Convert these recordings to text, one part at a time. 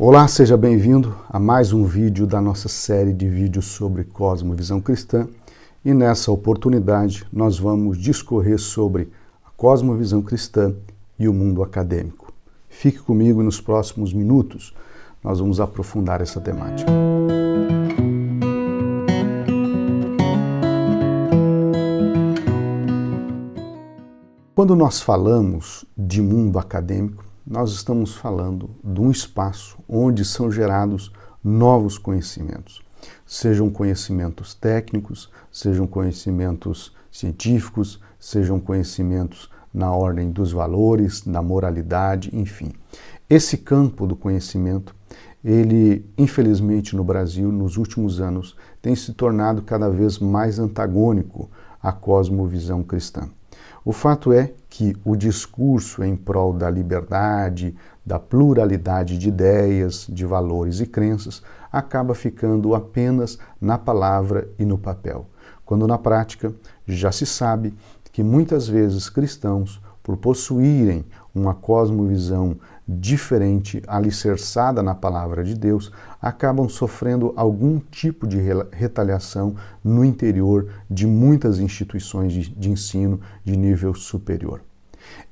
Olá, seja bem-vindo a mais um vídeo da nossa série de vídeos sobre cosmovisão cristã. E nessa oportunidade nós vamos discorrer sobre a cosmovisão cristã e o mundo acadêmico. Fique comigo e nos próximos minutos nós vamos aprofundar essa temática. Quando nós falamos de mundo acadêmico, nós estamos falando de um espaço onde são gerados novos conhecimentos. Sejam conhecimentos técnicos, sejam conhecimentos científicos, sejam conhecimentos na ordem dos valores, da moralidade, enfim. Esse campo do conhecimento, ele, infelizmente, no Brasil, nos últimos anos, tem se tornado cada vez mais antagônico à cosmovisão cristã. O fato é que o discurso em prol da liberdade, da pluralidade de ideias, de valores e crenças, acaba ficando apenas na palavra e no papel, quando na prática já se sabe que muitas vezes cristãos, por possuírem uma cosmovisão diferente, alicerçada na palavra de Deus, acabam sofrendo algum tipo de retaliação no interior de muitas instituições de ensino de nível superior.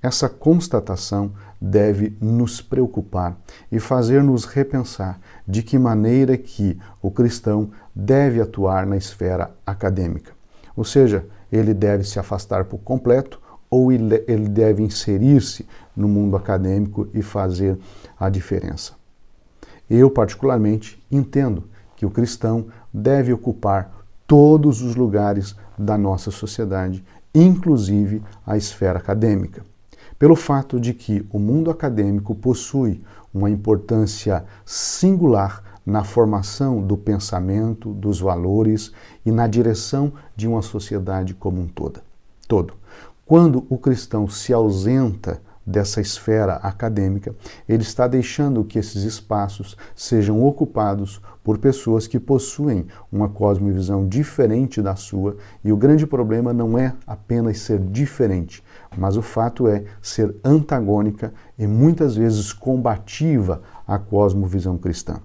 Essa constatação deve nos preocupar e fazer-nos repensar de que maneira que o cristão deve atuar na esfera acadêmica. Ou seja, ele deve se afastar por completo ou ele deve inserir-se no mundo acadêmico e fazer a diferença. Eu, particularmente, entendo que o cristão deve ocupar todos os lugares da nossa sociedade, inclusive a esfera acadêmica, pelo fato de que o mundo acadêmico possui uma importância singular na formação do pensamento, dos valores e na direção de uma sociedade como um todo. Quando o cristão se ausenta dessa esfera acadêmica, ele está deixando que esses espaços sejam ocupados por pessoas que possuem uma cosmovisão diferente da sua, e o grande problema não é apenas ser diferente, mas o fato é ser antagônica e muitas vezes combativa à cosmovisão cristã.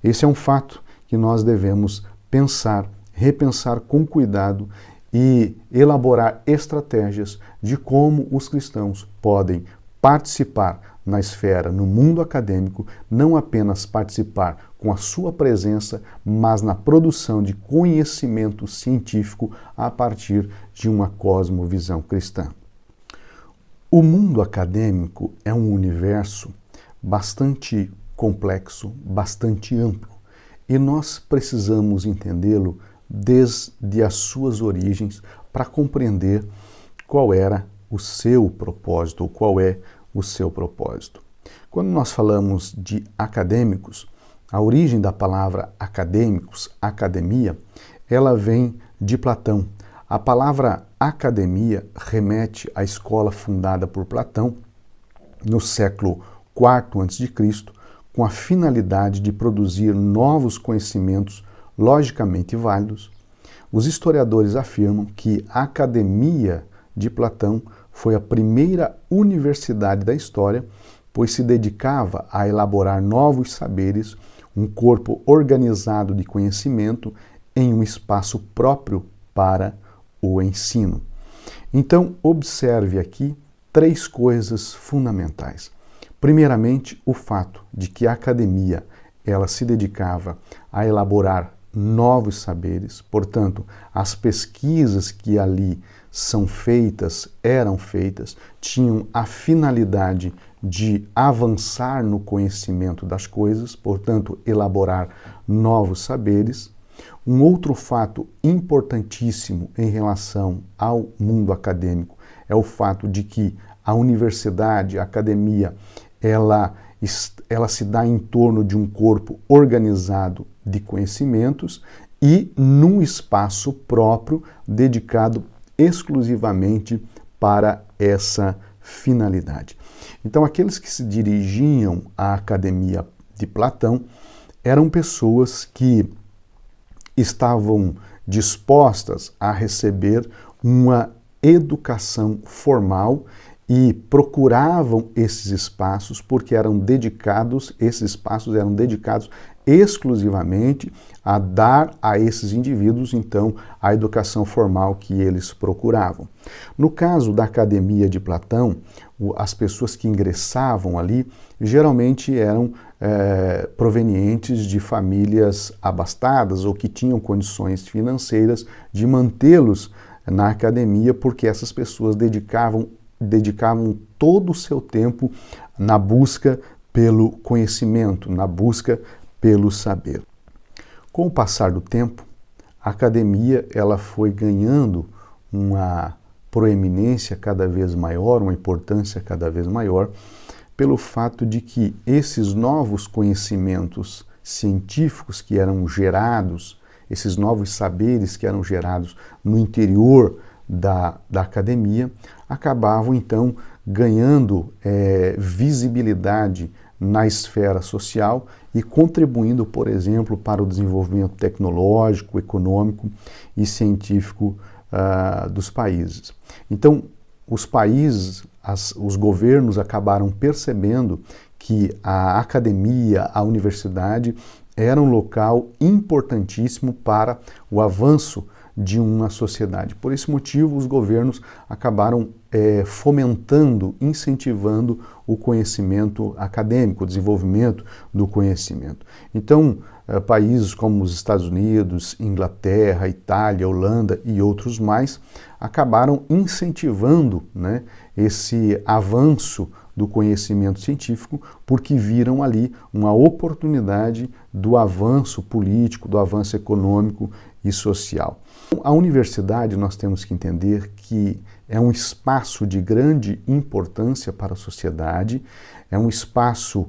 Esse é um fato que nós devemos pensar, repensar com cuidado e elaborar estratégias de como os cristãos podem participar na esfera, no mundo acadêmico, não apenas participar com a sua presença, mas na produção de conhecimento científico a partir de uma cosmovisão cristã. O mundo acadêmico é um universo bastante complexo, bastante amplo, e nós precisamos entendê-lo desde as suas origens para compreender qual era o seu propósito, ou qual é o seu propósito. Quando nós falamos de acadêmicos, a origem da palavra acadêmicos, academia, ela vem de Platão. A palavra academia remete à escola fundada por Platão no século IV a.C., com a finalidade de produzir novos conhecimentos logicamente válidos. Os historiadores afirmam que a Academia de Platão foi a primeira universidade da história, pois se dedicava a elaborar novos saberes, um corpo organizado de conhecimento em um espaço próprio para o ensino. Então, observe aqui três coisas fundamentais. Primeiramente, o fato de que a academia ela se dedicava a elaborar novos saberes, portanto, as pesquisas que ali eram feitas, tinham a finalidade de avançar no conhecimento das coisas, portanto, elaborar novos saberes. Um outro fato importantíssimo em relação ao mundo acadêmico é o fato de que a universidade, a academia, ela se dá em torno de um corpo organizado de conhecimentos e num espaço próprio dedicado exclusivamente para essa finalidade. Então, aqueles que se dirigiam à Academia de Platão eram pessoas que estavam dispostas a receber uma educação formal e procuravam esses espaços porque esses espaços eram dedicados exclusivamente a dar a esses indivíduos, então, a educação formal que eles procuravam. No caso da Academia de Platão, as pessoas que ingressavam ali geralmente eram provenientes de famílias abastadas ou que tinham condições financeiras de mantê-los na academia, porque essas pessoas dedicavam todo o seu tempo na busca pelo conhecimento, na busca pelo saber. Com o passar do tempo, a academia ela foi ganhando uma proeminência cada vez maior, uma importância cada vez maior, pelo fato de que esses novos conhecimentos científicos que eram gerados, esses novos saberes que eram gerados no interior da academia, acabavam então ganhando visibilidade na esfera social e contribuindo, por exemplo, para o desenvolvimento tecnológico, econômico e científico dos países. Então, os países, os governos acabaram percebendo que a academia, a universidade, era um local importantíssimo para o avanço de uma sociedade. Por esse motivo, os governos acabaram fomentando, incentivando o conhecimento acadêmico, o desenvolvimento do conhecimento. Então, países como os Estados Unidos, Inglaterra, Itália, Holanda e outros mais acabaram incentivando, né, esse avanço do conhecimento científico, porque viram ali uma oportunidade do avanço político, do avanço econômico e social. A universidade, nós temos que entender que é um espaço de grande importância para a sociedade, é um espaço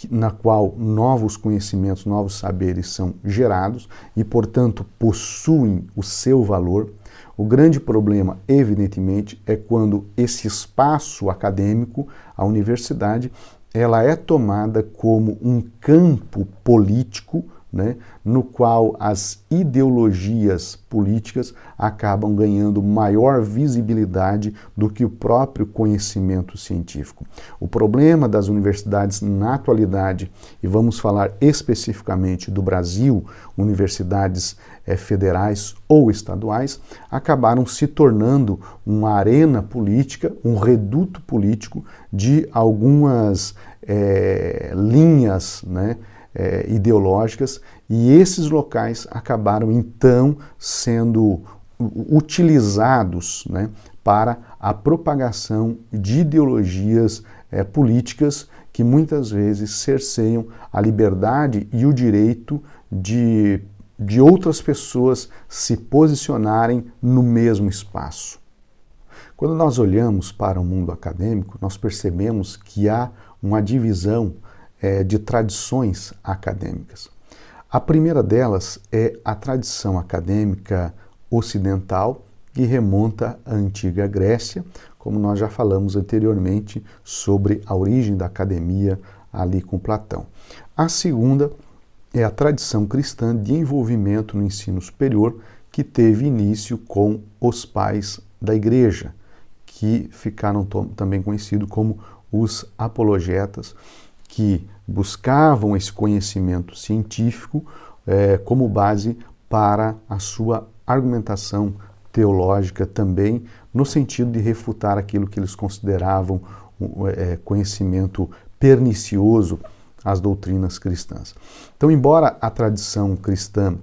na qual novos conhecimentos, novos saberes são gerados e, portanto, possuem o seu valor. O grande problema, evidentemente, é quando esse espaço acadêmico, a universidade, ela é tomada como um campo político, né, no qual as ideologias políticas acabam ganhando maior visibilidade do que o próprio conhecimento científico. O problema das universidades na atualidade, e vamos falar especificamente do Brasil, universidades federais ou estaduais, acabaram se tornando uma arena política, um reduto político de algumas linhas, né, ideológicas, e esses locais acabaram então sendo utilizados, né, para a propagação de ideologias políticas que muitas vezes cerceiam a liberdade e o direito de outras pessoas se posicionarem no mesmo espaço. Quando nós olhamos para o mundo acadêmico, nós percebemos que há uma divisão de tradições acadêmicas. A primeira delas é a tradição acadêmica ocidental, que remonta à antiga Grécia, como nós já falamos anteriormente sobre a origem da academia ali com Platão. A segunda é a tradição cristã de envolvimento no ensino superior, que teve início com os pais da igreja, que ficaram também conhecidos como os apologetas, que buscavam esse conhecimento científico como base para a sua argumentação teológica também, no sentido de refutar aquilo que eles consideravam conhecimento pernicioso às doutrinas cristãs. Então, embora a tradição cristã,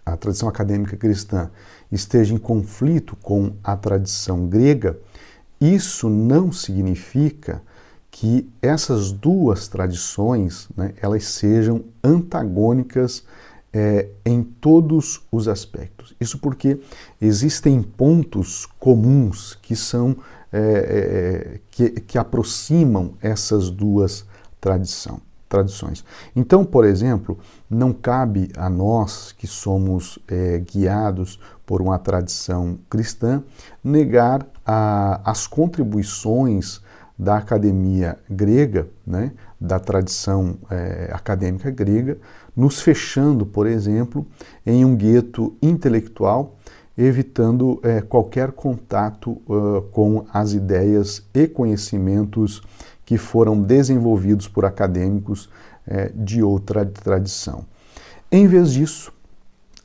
a tradição acadêmica cristã, esteja em conflito com a tradição grega, isso não significa que essas duas tradições, né, elas sejam antagônicas em todos os aspectos. Isso porque existem pontos comuns que são que aproximam essas duas tradições. Então, por exemplo, não cabe a nós que somos guiados por uma tradição cristã negar as contribuições da academia grega, né, da tradição acadêmica grega, nos fechando, por exemplo, em um gueto intelectual evitando qualquer contato com as ideias e conhecimentos que foram desenvolvidos por acadêmicos de outra tradição. Em vez disso,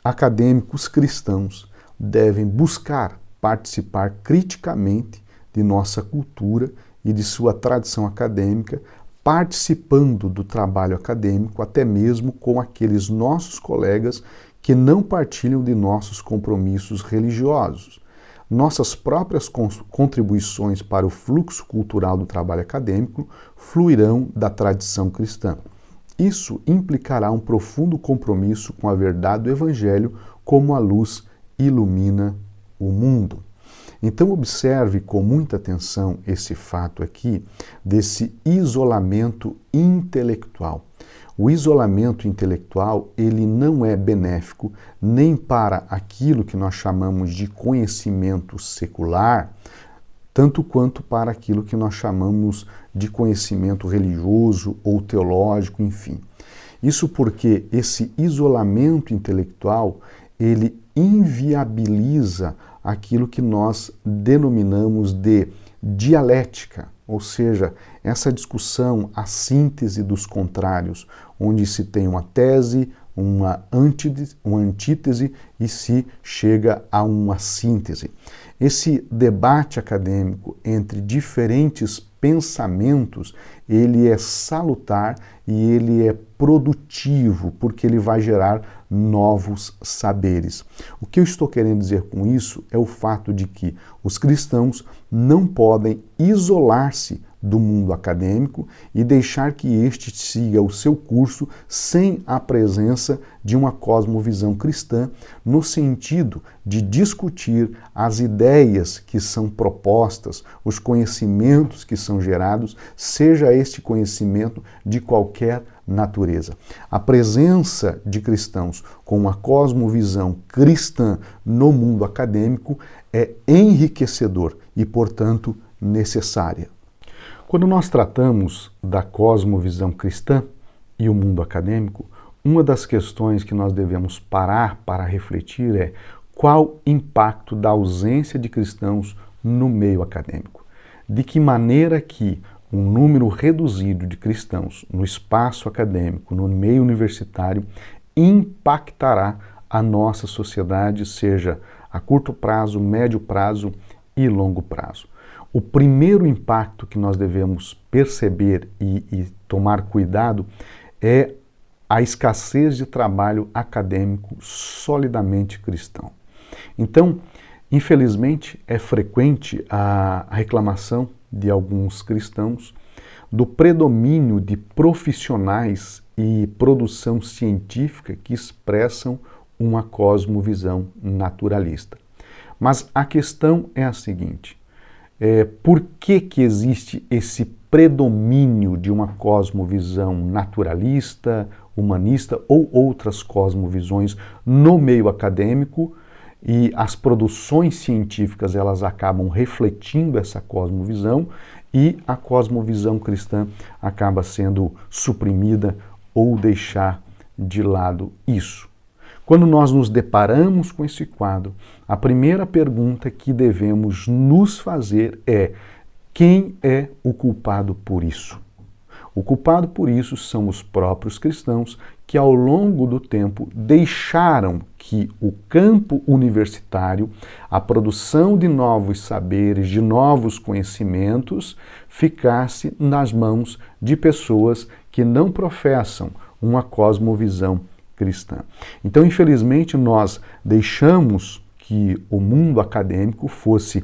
acadêmicos cristãos devem buscar participar criticamente de nossa cultura e de sua tradição acadêmica, participando do trabalho acadêmico, até mesmo com aqueles nossos colegas que não partilham de nossos compromissos religiosos. Nossas próprias contribuições para o fluxo cultural do trabalho acadêmico fluirão da tradição cristã. Isso implicará um profundo compromisso com a verdade do Evangelho, como a luz ilumina o mundo. Então observe com muita atenção esse fato aqui desse isolamento intelectual. O isolamento intelectual, ele não é benéfico nem para aquilo que nós chamamos de conhecimento secular, tanto quanto para aquilo que nós chamamos de conhecimento religioso ou teológico, enfim. Isso porque esse isolamento intelectual, ele inviabiliza aquilo que nós denominamos de dialética, ou seja, essa discussão, a síntese dos contrários, onde se tem uma tese, uma antítese e se chega a uma síntese. Esse debate acadêmico entre diferentes pensamentos, ele é salutar e ele é produtivo, porque ele vai gerar novos saberes. O que eu estou querendo dizer com isso é o fato de que os cristãos não podem isolar-se do mundo acadêmico e deixar que este siga o seu curso sem a presença de uma cosmovisão cristã, no sentido de discutir as ideias que são propostas, os conhecimentos que são gerados, seja este conhecimento de qualquer natureza. A presença de cristãos com uma cosmovisão cristã no mundo acadêmico é enriquecedor e, portanto, necessária. Quando nós tratamos da cosmovisão cristã e o mundo acadêmico, uma das questões que nós devemos parar para refletir é qual impacto da ausência de cristãos no meio acadêmico. De que maneira que um número reduzido de cristãos no espaço acadêmico, no meio universitário, impactará a nossa sociedade, seja a curto prazo, médio prazo e longo prazo. O primeiro impacto que nós devemos perceber e tomar cuidado é a escassez de trabalho acadêmico solidamente cristão. Então, infelizmente, é frequente a reclamação de alguns cristãos do predomínio de profissionais e produção científica que expressam uma cosmovisão naturalista. Mas a questão é a seguinte: por que existe esse predomínio de uma cosmovisão naturalista, humanista ou outras cosmovisões no meio acadêmico, e as produções científicas elas acabam refletindo essa cosmovisão e a cosmovisão cristã acaba sendo suprimida ou deixar de lado isso? Quando nós nos deparamos com esse quadro, a primeira pergunta que devemos nos fazer é: quem é o culpado por isso? O culpado por isso são os próprios cristãos que ao longo do tempo deixaram que o campo universitário, a produção de novos saberes, de novos conhecimentos, ficasse nas mãos de pessoas que não professam uma cosmovisão cristã. Então, infelizmente, nós deixamos que o mundo acadêmico fosse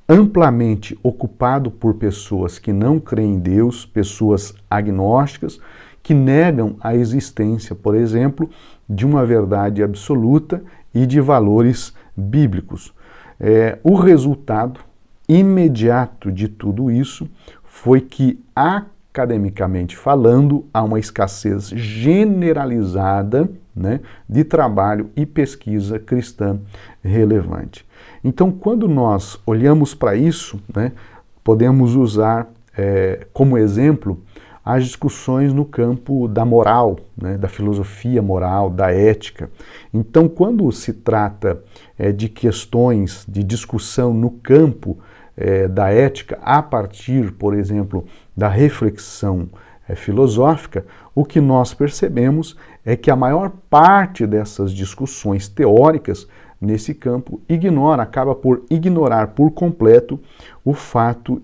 amplamente ocupado por pessoas que não creem em Deus, pessoas agnósticas, que negam a existência, por exemplo, de uma verdade absoluta e de valores bíblicos. O resultado imediato de tudo isso foi que, academicamente falando, há uma escassez generalizada, de trabalho e pesquisa cristã relevante. Então, quando nós olhamos para isso, podemos usar como exemplo as discussões no campo da moral, né, da filosofia moral, da ética. Então, quando se trata de questões de discussão no campo da ética, a partir, por exemplo, da reflexão filosófica, o que nós percebemos é que a maior parte dessas discussões teóricas nesse campo acaba por ignorar por completo o fato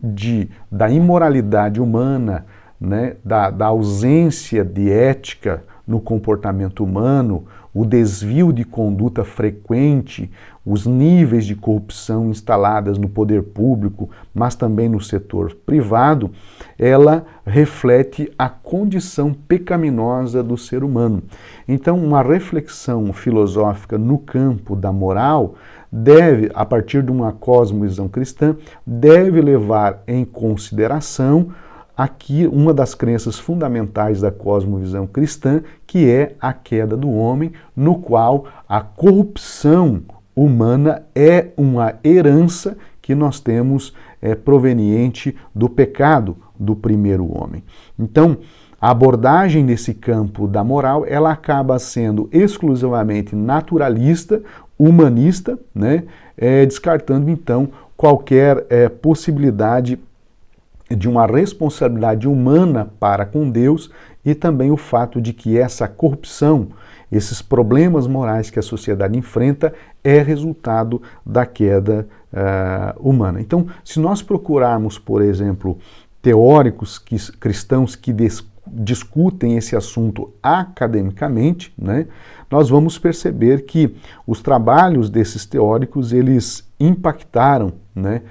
da imoralidade humana, né, da ausência de ética no comportamento humano, o desvio de conduta frequente, os níveis de corrupção instaladas no poder público, mas também no setor privado, ela reflete a condição pecaminosa do ser humano. Então, uma reflexão filosófica no campo da moral deve, a partir de uma cosmovisão cristã, deve levar em consideração aqui uma das crenças fundamentais da cosmovisão cristã, que é a queda do homem, no qual a corrupção humana é uma herança que nós temos proveniente do pecado do primeiro homem. Então, a abordagem nesse campo da moral, ela acaba sendo exclusivamente naturalista, humanista, né? Descartando então qualquer possibilidade de uma responsabilidade humana para com Deus e também o fato de que essa corrupção, esses problemas morais que a sociedade enfrenta é resultado da queda humana. Então, se nós procurarmos, por exemplo, teóricos cristãos que discutem esse assunto academicamente, né, nós vamos perceber que os trabalhos desses teóricos, eles impactaram, né,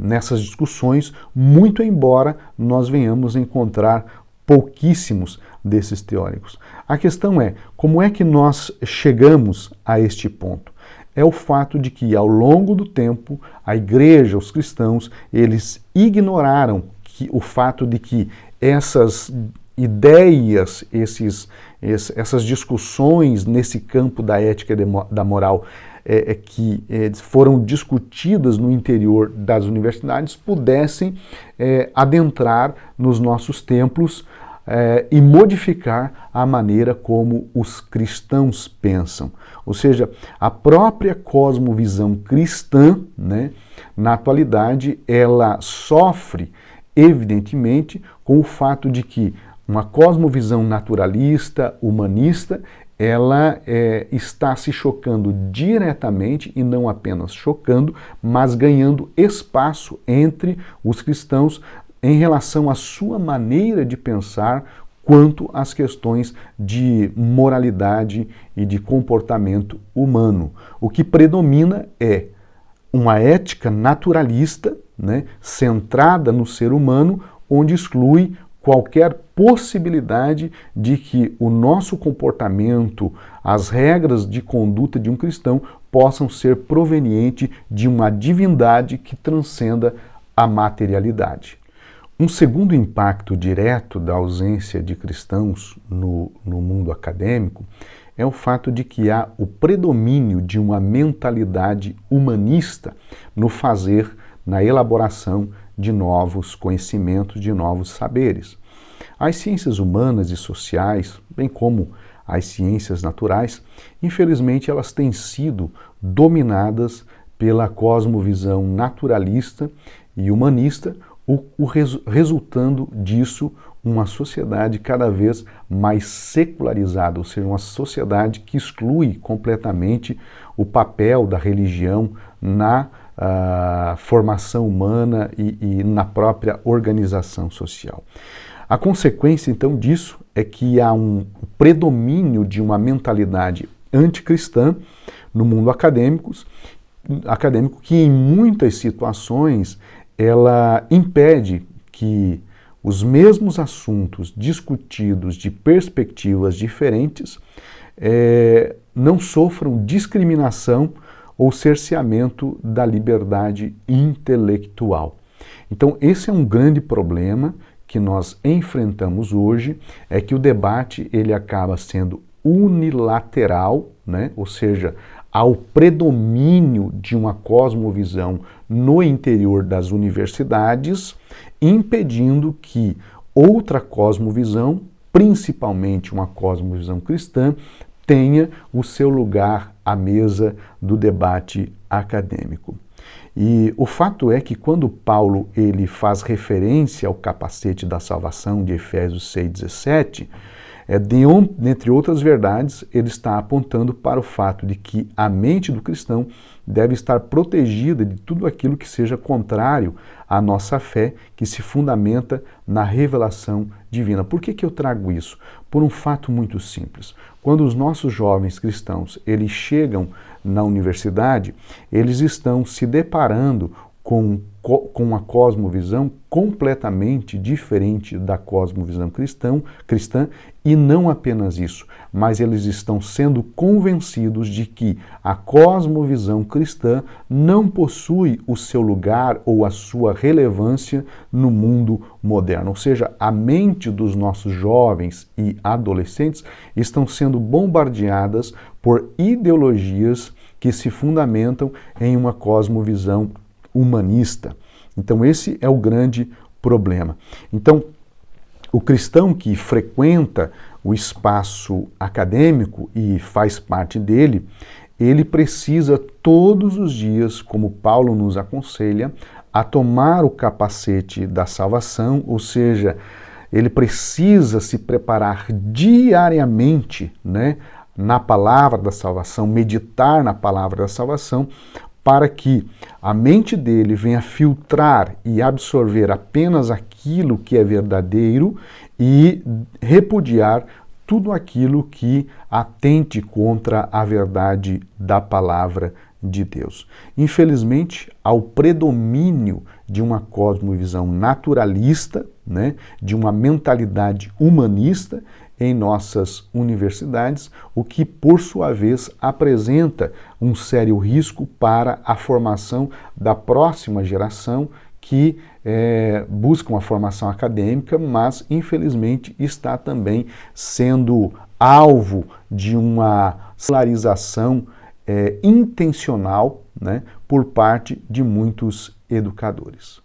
nessas discussões, muito embora nós venhamos encontrar pouquíssimos desses teóricos. A questão é, como é que nós chegamos a este ponto? É o fato de que, ao longo do tempo, a igreja, os cristãos, eles ignoraram o fato de que essas ideias, essas discussões nesse campo da ética e da moral que foram discutidas no interior das universidades pudessem adentrar nos nossos templos e modificar a maneira como os cristãos pensam. Ou seja, a própria cosmovisão cristã, né, na atualidade, ela sofre, evidentemente, com o fato de que uma cosmovisão naturalista, humanista, ela está se chocando diretamente, e não apenas chocando, mas ganhando espaço entre os cristãos em relação à sua maneira de pensar quanto às questões de moralidade e de comportamento humano. O que predomina é uma ética naturalista, né, centrada no ser humano, onde exclui qualquer possibilidade de que o nosso comportamento, as regras de conduta de um cristão possam ser provenientes de uma divindade que transcenda a materialidade. Um segundo impacto direto da ausência de cristãos no mundo acadêmico é o fato de que há o predomínio de uma mentalidade humanista no fazer, na elaboração de novos conhecimentos, de novos saberes. As ciências humanas e sociais, bem como as ciências naturais, infelizmente elas têm sido dominadas pela cosmovisão naturalista e humanista, resultando disso uma sociedade cada vez mais secularizada, ou seja, uma sociedade que exclui completamente o papel da religião na formação humana e na própria organização social. A consequência, então, disso é que há um predomínio de uma mentalidade anticristã no mundo acadêmico que, em muitas situações, ela impede que os mesmos assuntos discutidos de perspectivas diferentes não sofram discriminação ou cerceamento da liberdade intelectual. Então, esse é um grande problema que nós enfrentamos hoje, é que o debate ele acaba sendo unilateral, né? Ou seja, há o predomínio de uma cosmovisão no interior das universidades, impedindo que outra cosmovisão, principalmente uma cosmovisão cristã, tenha o seu lugar à mesa do debate acadêmico. E o fato é que quando Paulo ele faz referência ao capacete da salvação de Efésios 6,17, dentre outras verdades, ele está apontando para o fato de que a mente do cristão deve estar protegida de tudo aquilo que seja contrário à nossa fé, que se fundamenta na revelação divina. Por que eu trago isso? Por um fato muito simples. Quando os nossos jovens cristãos eles chegam na universidade, eles estão se deparando com uma cosmovisão completamente diferente da cosmovisão cristã, e não apenas isso, mas eles estão sendo convencidos de que a cosmovisão cristã não possui o seu lugar ou a sua relevância no mundo moderno. Ou seja, a mente dos nossos jovens e adolescentes estão sendo bombardeadas por ideologias que se fundamentam em uma cosmovisão humanista. Então esse é o grande problema. Então, o cristão que frequenta o espaço acadêmico e faz parte dele, ele precisa todos os dias, como Paulo nos aconselha, a tomar o capacete da salvação, ou seja, ele precisa se preparar diariamente, né, na palavra da salvação, meditar na palavra da salvação, para que a mente dele venha filtrar e absorver apenas aquilo que é verdadeiro e repudiar tudo aquilo que atente contra a verdade da palavra de Deus. Infelizmente, ao predomínio de uma cosmovisão naturalista, né, de uma mentalidade humanista em nossas universidades, o que, por sua vez, apresenta um sério risco para a formação da próxima geração que busca uma formação acadêmica, mas, infelizmente, está também sendo alvo de uma polarização intencional, né, por parte de muitos educadores.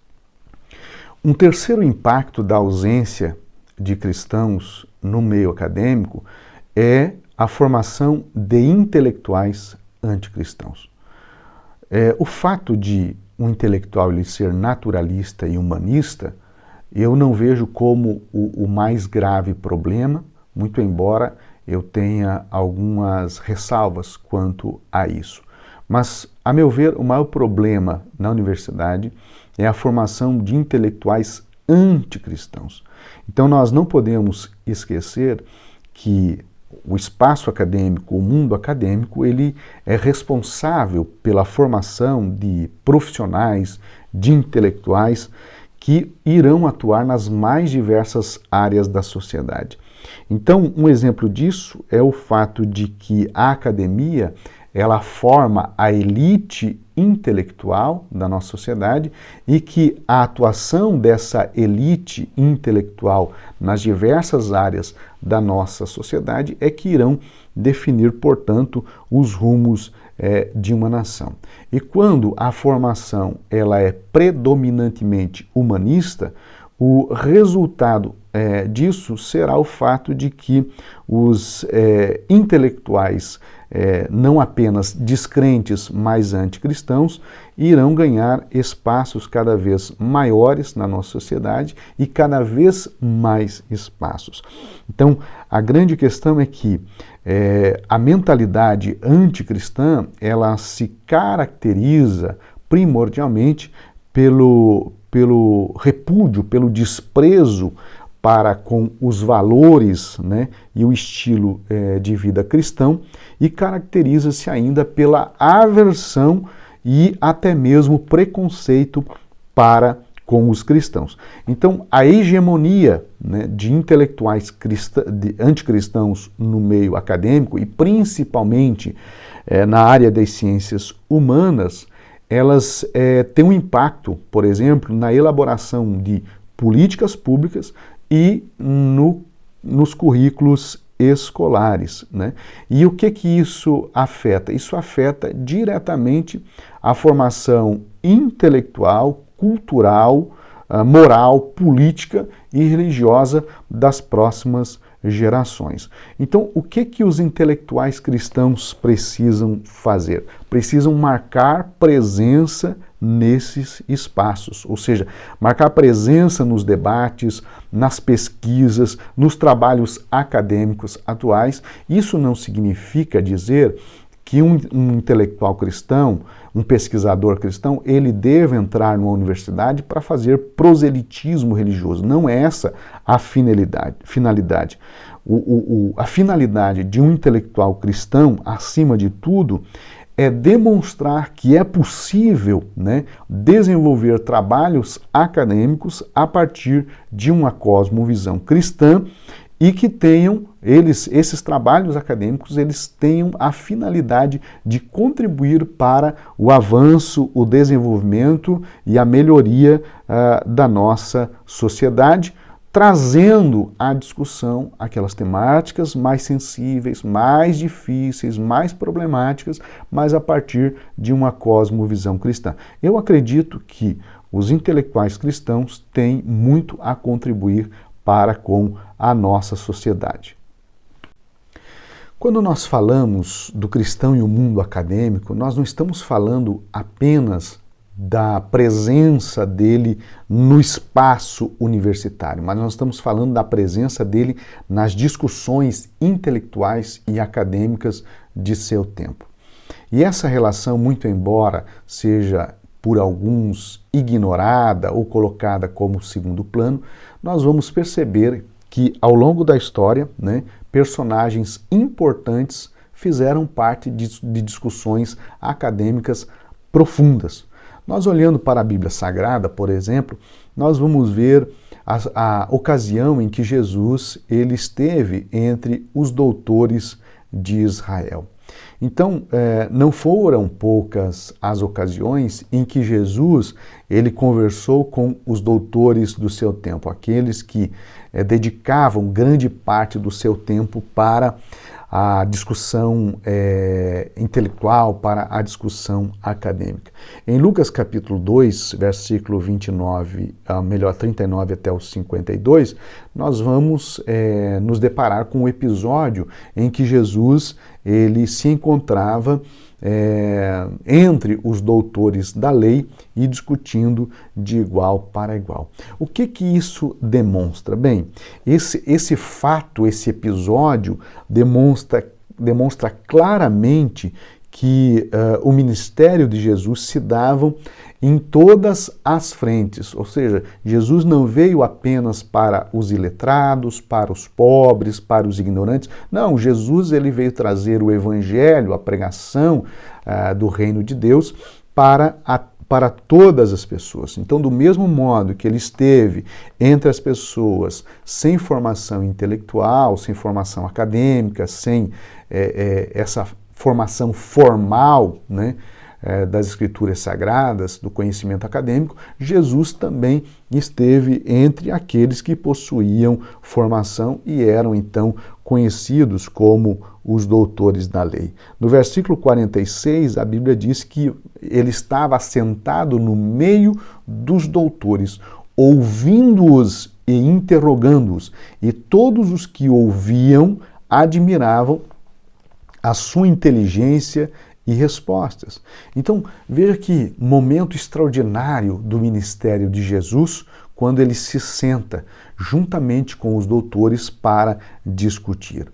Um terceiro impacto da ausência de cristãos no meio acadêmico é a formação de intelectuais anticristãos. O fato de um intelectual ele ser naturalista e humanista, eu não vejo como o mais grave problema, muito embora eu tenha algumas ressalvas quanto a isso. Mas, a meu ver, o maior problema na universidade é a formação de intelectuais anticristãos. Então nós não podemos esquecer que o espaço acadêmico, o mundo acadêmico, ele é responsável pela formação de profissionais, de intelectuais que irão atuar nas mais diversas áreas da sociedade. Então, um exemplo disso é o fato de que a academia ela forma a elite intelectual da nossa sociedade e que a atuação dessa elite intelectual nas diversas áreas da nossa sociedade é que irão definir, portanto, os rumos de uma nação. E quando a formação ela é predominantemente humanista, o resultado disso será o fato de que os intelectuais não apenas descrentes, mas anticristãos, irão ganhar espaços cada vez maiores na nossa sociedade e cada vez mais espaços. Então, a grande questão é que a mentalidade anticristã, ela se caracteriza primordialmente pelo repúdio, pelo desprezo para com os valores, né, e o estilo de vida cristão, e caracteriza-se ainda pela aversão e até mesmo preconceito para com os cristãos. Então, a hegemonia, né, de intelectuais anticristãos no meio acadêmico, e principalmente na área das ciências humanas, elas têm um impacto, por exemplo, na elaboração de políticas públicas e nos currículos escolares, né? E o que isso afeta? Isso afeta diretamente a formação intelectual, cultural moral, política e religiosa das próximas gerações. Então, o que os intelectuais cristãos precisam fazer? Precisam marcar presença nesses espaços, ou seja, marcar presença nos debates, nas pesquisas, nos trabalhos acadêmicos atuais. Isso não significa dizer que um intelectual cristão, um pesquisador cristão, ele deve entrar numa universidade para fazer proselitismo religioso. Não é essa a finalidade. A finalidade de um intelectual cristão, acima de tudo, é demonstrar que é possível, né, desenvolver trabalhos acadêmicos a partir de uma cosmovisão cristã e que tenham, esses trabalhos acadêmicos, eles tenham a finalidade de contribuir para o avanço, o desenvolvimento e a melhoria da nossa sociedade, trazendo à discussão aquelas temáticas mais sensíveis, mais difíceis, mais problemáticas, mas a partir de uma cosmovisão cristã. Eu acredito que os intelectuais cristãos têm muito a contribuir para com a nossa sociedade. Quando nós falamos do cristão e o mundo acadêmico, nós não estamos falando apenas da presença dele no espaço universitário, mas nós estamos falando da presença dele nas discussões intelectuais e acadêmicas de seu tempo. E essa relação, muito embora seja por alguns ignorada ou colocada como segundo plano, nós vamos perceber que ao longo da história, né, personagens importantes fizeram parte de discussões acadêmicas profundas. Nós olhando para a Bíblia Sagrada, por exemplo, nós vamos ver a ocasião em que Jesus ele esteve entre os doutores de Israel. Então, não foram poucas as ocasiões em que Jesus ele conversou com os doutores do seu tempo, aqueles que dedicavam grande parte do seu tempo para a discussão intelectual, para a discussão acadêmica. Em Lucas capítulo 2, versículo 39 até o 52, nós vamos nos deparar com um episódio em que Jesus ele se encontrava entre os doutores da lei e discutindo de igual para igual. O que isso demonstra? Bem, esse fato, esse episódio demonstra claramente que o ministério de Jesus se dava em todas as frentes, ou seja, Jesus não veio apenas para os iletrados, para os pobres, para os ignorantes. Não, Jesus ele veio trazer o evangelho, a pregação do reino de Deus para todas as pessoas. Então, do mesmo modo que ele esteve entre as pessoas sem formação intelectual, sem formação acadêmica, sem essa formação formal, né, das escrituras sagradas, do conhecimento acadêmico, Jesus também esteve entre aqueles que possuíam formação e eram então conhecidos como os doutores da lei. No versículo 46, a Bíblia diz que ele estava assentado no meio dos doutores, ouvindo-os e interrogando-os, e todos os que ouviam admiravam a sua inteligência e respostas. Então, veja que momento extraordinário do ministério de Jesus, quando ele se senta juntamente com os doutores para discutir.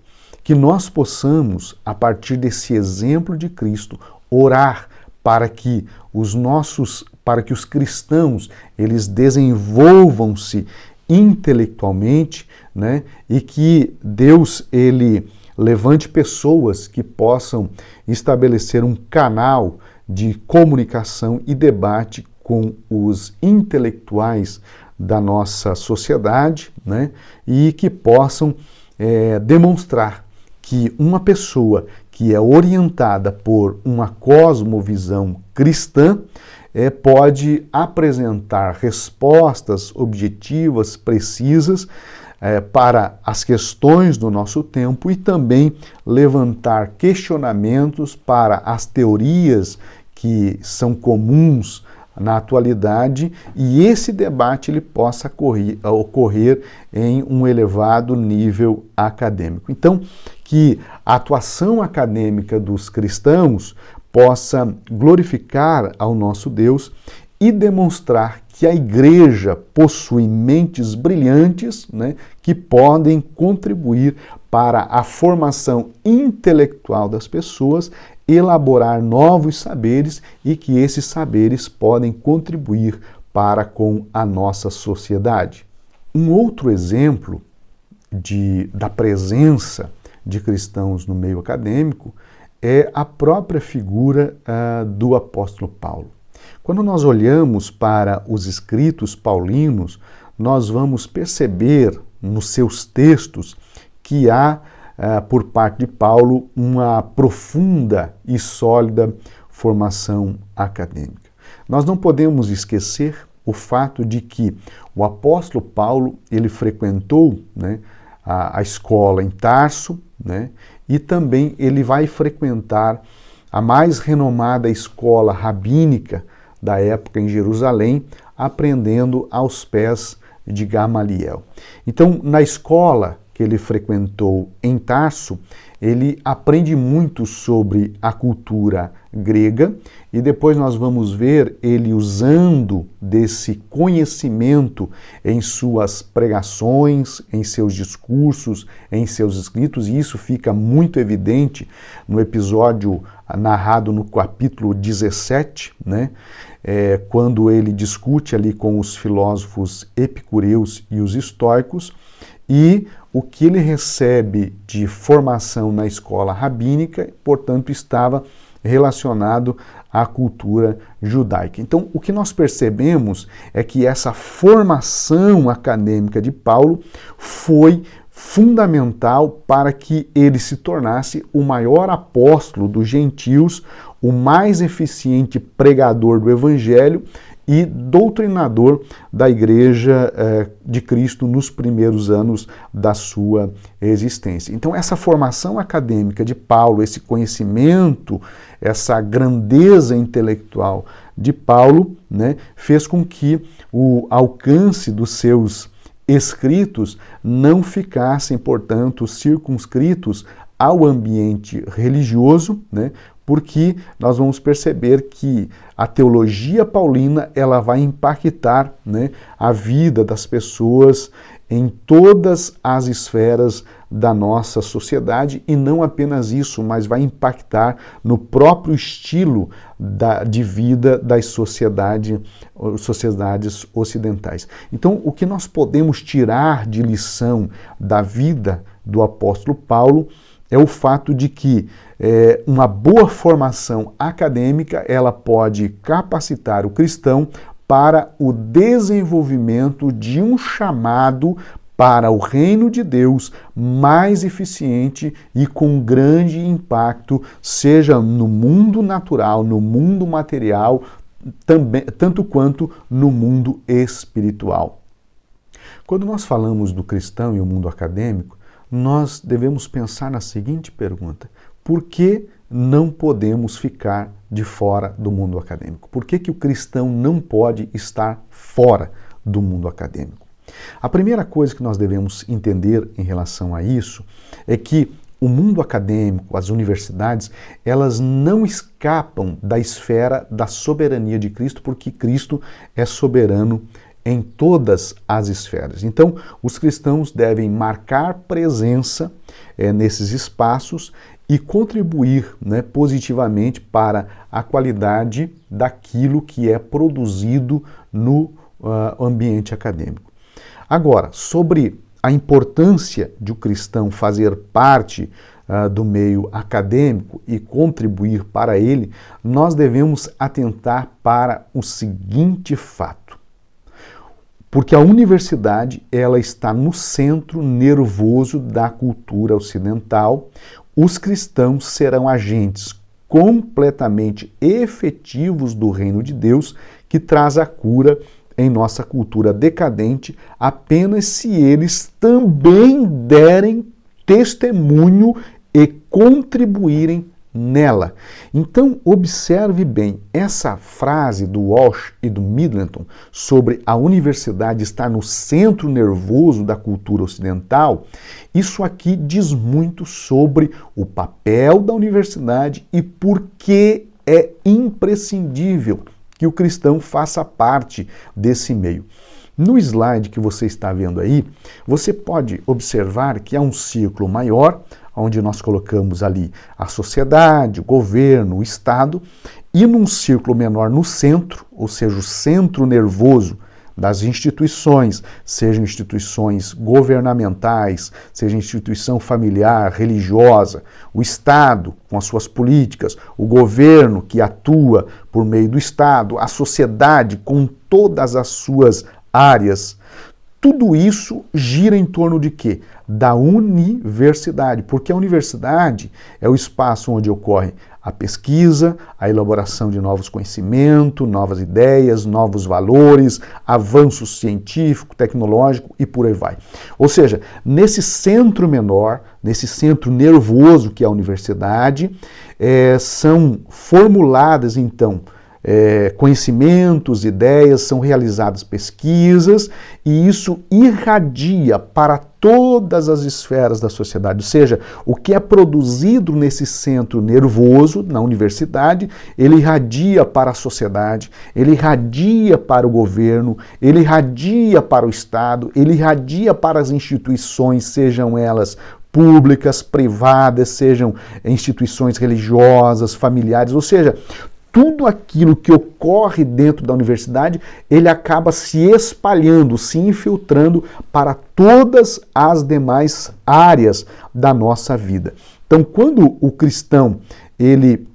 Que nós possamos, a partir desse exemplo de Cristo, orar para que os cristãos, eles desenvolvam-se intelectualmente, né? E que Deus, ele levante pessoas que possam estabelecer um canal de comunicação e debate com os intelectuais da nossa sociedade, né? E que possam demonstrar que uma pessoa que é orientada por uma cosmovisão cristã pode apresentar respostas objetivas, precisas, para as questões do nosso tempo e também levantar questionamentos para as teorias que são comuns na atualidade e esse debate ele possa ocorrer em um elevado nível acadêmico. Então, que a atuação acadêmica dos cristãos possa glorificar ao nosso Deus e demonstrar que a igreja possui mentes brilhantes, né, que podem contribuir para a formação intelectual das pessoas, elaborar novos saberes e que esses saberes podem contribuir para com a nossa sociedade. Um outro exemplo da presença de cristãos no meio acadêmico é a própria figura do apóstolo Paulo. Quando nós olhamos para os escritos paulinos, nós vamos perceber nos seus textos que há, por parte de Paulo, uma profunda e sólida formação acadêmica. Nós não podemos esquecer o fato de que o apóstolo Paulo, ele frequentou, né, a escola em Tarso, né, e também ele vai frequentar a mais renomada escola rabínica da época em Jerusalém, aprendendo aos pés de Gamaliel. Então, na escola que ele frequentou em Tarso, ele aprende muito sobre a cultura grega e depois nós vamos ver ele usando desse conhecimento em suas pregações, em seus discursos, em seus escritos, e isso fica muito evidente no episódio narrado no capítulo 17, né? Quando ele discute ali com os filósofos epicureus e os estoicos, e o que ele recebe de formação na escola rabínica, portanto, estava relacionado à cultura judaica. Então, o que nós percebemos é que essa formação acadêmica de Paulo foi fundamental para que ele se tornasse o maior apóstolo dos gentios, o mais eficiente pregador do evangelho e doutrinador da Igreja de Cristo nos primeiros anos da sua existência. Então, essa formação acadêmica de Paulo, esse conhecimento, essa grandeza intelectual de Paulo, né, fez com que o alcance dos seus escritos não ficassem, portanto, circunscritos ao ambiente religioso, né, porque nós vamos perceber que a teologia paulina ela vai impactar, né, a vida das pessoas em todas as esferas da nossa sociedade e não apenas isso, mas vai impactar no próprio estilo de vida das sociedades ocidentais. Então, o que nós podemos tirar de lição da vida do apóstolo Paulo é o fato de que uma boa formação acadêmica ela pode capacitar o cristão para o desenvolvimento de um chamado para o reino de Deus mais eficiente e com grande impacto, seja no mundo natural, no mundo material, também, tanto quanto no mundo espiritual. Quando nós falamos do cristão e o mundo acadêmico, nós devemos pensar na seguinte pergunta: por que não podemos ficar de fora do mundo acadêmico? Por que o cristão não pode estar fora do mundo acadêmico? A primeira coisa que nós devemos entender em relação a isso é que o mundo acadêmico, as universidades, elas não escapam da esfera da soberania de Cristo, porque Cristo é soberano em todas as esferas. Então, os cristãos devem marcar presença nesses espaços e contribuir, né, positivamente para a qualidade daquilo que é produzido no ambiente acadêmico. Agora, sobre a importância de o cristão fazer parte do meio acadêmico e contribuir para ele, nós devemos atentar para o seguinte fato. Porque a universidade ela está no centro nervoso da cultura ocidental, os cristãos serão agentes completamente efetivos do reino de Deus que traz a cura em nossa cultura decadente, apenas se eles também derem testemunho e contribuírem nela. Então, observe bem, essa frase do Walsh e do Middleton sobre a universidade estar no centro nervoso da cultura ocidental, isso aqui diz muito sobre o papel da universidade e por que é imprescindível que o cristão faça parte desse meio. No slide que você está vendo aí, você pode observar que há um círculo maior, onde nós colocamos ali a sociedade, o governo, o Estado, e num círculo menor no centro, ou seja, o centro nervoso das instituições, sejam instituições governamentais, seja instituição familiar, religiosa, o Estado com as suas políticas, o governo que atua por meio do Estado, a sociedade com todas as suas áreas. Tudo isso gira em torno de quê? Da universidade, porque a universidade é o espaço onde ocorre a pesquisa, a elaboração de novos conhecimentos, novas ideias, novos valores, avanço científico, tecnológico e por aí vai. Ou seja, nesse centro menor, nesse centro nervoso que é a universidade, são formuladas então conhecimentos, ideias, são realizadas pesquisas e isso irradia para todas as esferas da sociedade. Ou seja, o que é produzido nesse centro nervoso, na universidade, ele irradia para a sociedade, ele irradia para o governo, ele irradia para o Estado, ele irradia para as instituições, sejam elas públicas, privadas, sejam instituições religiosas, familiares, ou seja, tudo aquilo que ocorre dentro da universidade, ele acaba se espalhando, se infiltrando para todas as demais áreas da nossa vida. Então, quando o cristão, ele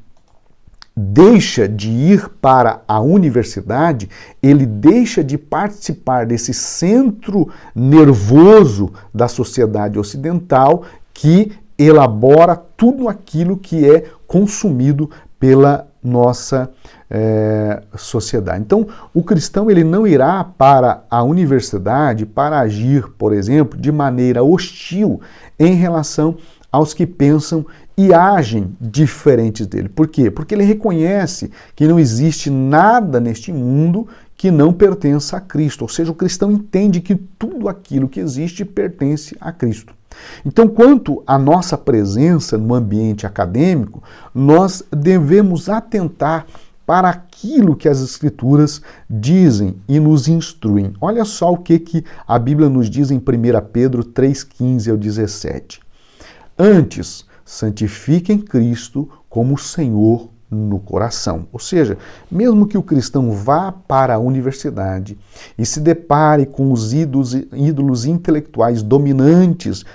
deixa de ir para a universidade, ele deixa de participar desse centro nervoso da sociedade ocidental que elabora tudo aquilo que é consumido pela nossa sociedade. Então, o cristão ele não irá para a universidade para agir, por exemplo, de maneira hostil em relação aos que pensam e agem diferentes dele. Por quê? Porque ele reconhece que não existe nada neste mundo que não pertença a Cristo. Ou seja, o cristão entende que tudo aquilo que existe pertence a Cristo. Então, quanto à nossa presença no ambiente acadêmico, nós devemos atentar para aquilo que as Escrituras dizem e nos instruem. Olha só o que a Bíblia nos diz em 1 Pedro 3,15 ao 17. Antes, santifiquem Cristo como Senhor no coração. Ou seja, mesmo que o cristão vá para a universidade e se depare com os ídolos intelectuais dominantes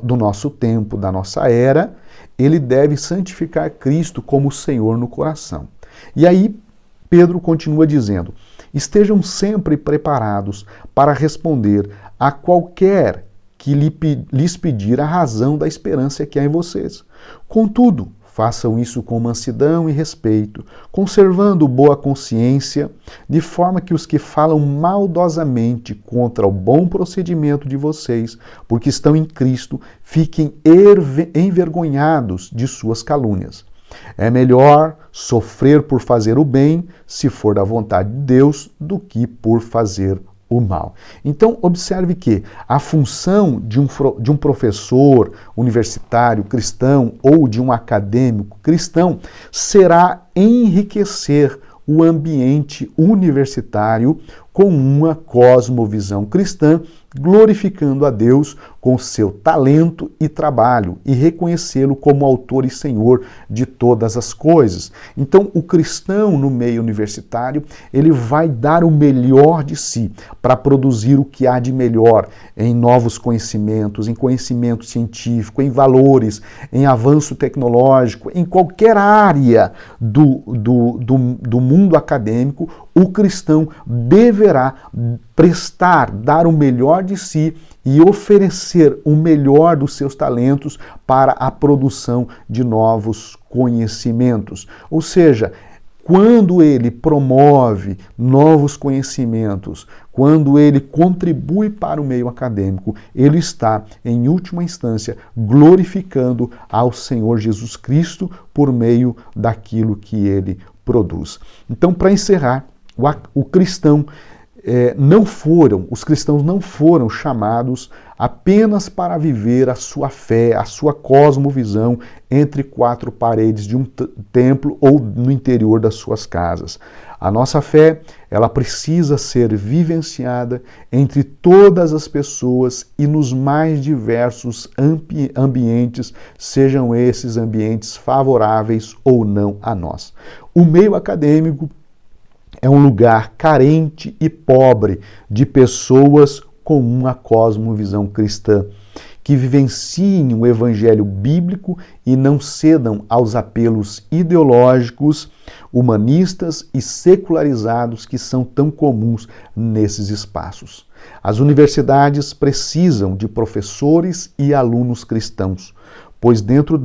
do nosso tempo, da nossa era, ele deve santificar Cristo como Senhor no coração. E aí, Pedro continua dizendo, estejam sempre preparados para responder a qualquer que lhes pedir a razão da esperança que há em vocês. Contudo, façam isso com mansidão e respeito, conservando boa consciência, de forma que os que falam maldosamente contra o bom procedimento de vocês, porque estão em Cristo, fiquem envergonhados de suas calúnias. É melhor sofrer por fazer o bem, se for da vontade de Deus, do que por fazer o mal. Então, observe que a função de um professor universitário cristão ou de um acadêmico cristão será enriquecer o ambiente universitário com uma cosmovisão cristã, glorificando a Deus com seu talento e trabalho e reconhecê-lo como autor e senhor de todas as coisas. Então, o cristão no meio universitário, ele vai dar o melhor de si para produzir o que há de melhor em novos conhecimentos, em conhecimento científico, em valores, em avanço tecnológico, em qualquer área do mundo acadêmico, o cristão deverá prestar, dar o melhor de si e oferecer o melhor dos seus talentos para a produção de novos conhecimentos. Ou seja, quando ele promove novos conhecimentos, quando ele contribui para o meio acadêmico, ele está, em última instância, glorificando ao Senhor Jesus Cristo por meio daquilo que ele produz. Então, para encerrar, os cristãos não foram chamados apenas para viver a sua fé, a sua cosmovisão entre quatro paredes de um templo ou no interior das suas casas. A nossa fé, ela precisa ser vivenciada entre todas as pessoas e nos mais diversos ambientes, sejam esses ambientes favoráveis ou não a nós. O meio acadêmico é um lugar carente e pobre de pessoas com uma cosmovisão cristã, que vivenciem o evangelho bíblico e não cedam aos apelos ideológicos, humanistas e secularizados que são tão comuns nesses espaços. As universidades precisam de professores e alunos cristãos, pois dentro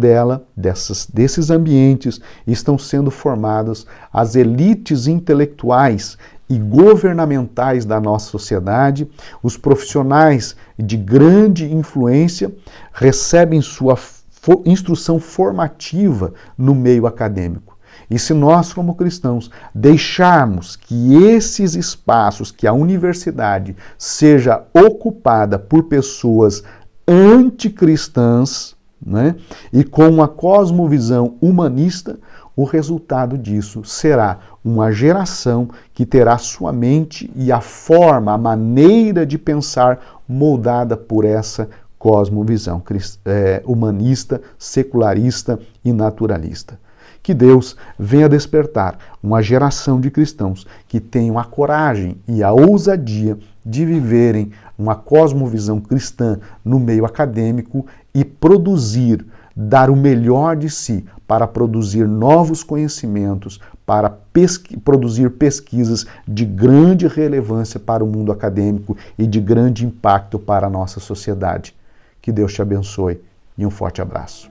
desses ambientes estão sendo formadas as elites intelectuais e governamentais da nossa sociedade. Os profissionais de grande influência recebem sua instrução formativa no meio acadêmico. E se nós, como cristãos, deixarmos que esses espaços, que a universidade seja ocupada por pessoas anticristãs, né, e com uma cosmovisão humanista, o resultado disso será uma geração que terá sua mente e a forma, a maneira de pensar moldada por essa cosmovisão humanista, secularista e naturalista. Que Deus venha despertar uma geração de cristãos que tenham a coragem e a ousadia de viverem uma cosmovisão cristã no meio acadêmico e dar o melhor de si para produzir novos conhecimentos, para produzir pesquisas de grande relevância para o mundo acadêmico e de grande impacto para a nossa sociedade. Que Deus te abençoe e um forte abraço.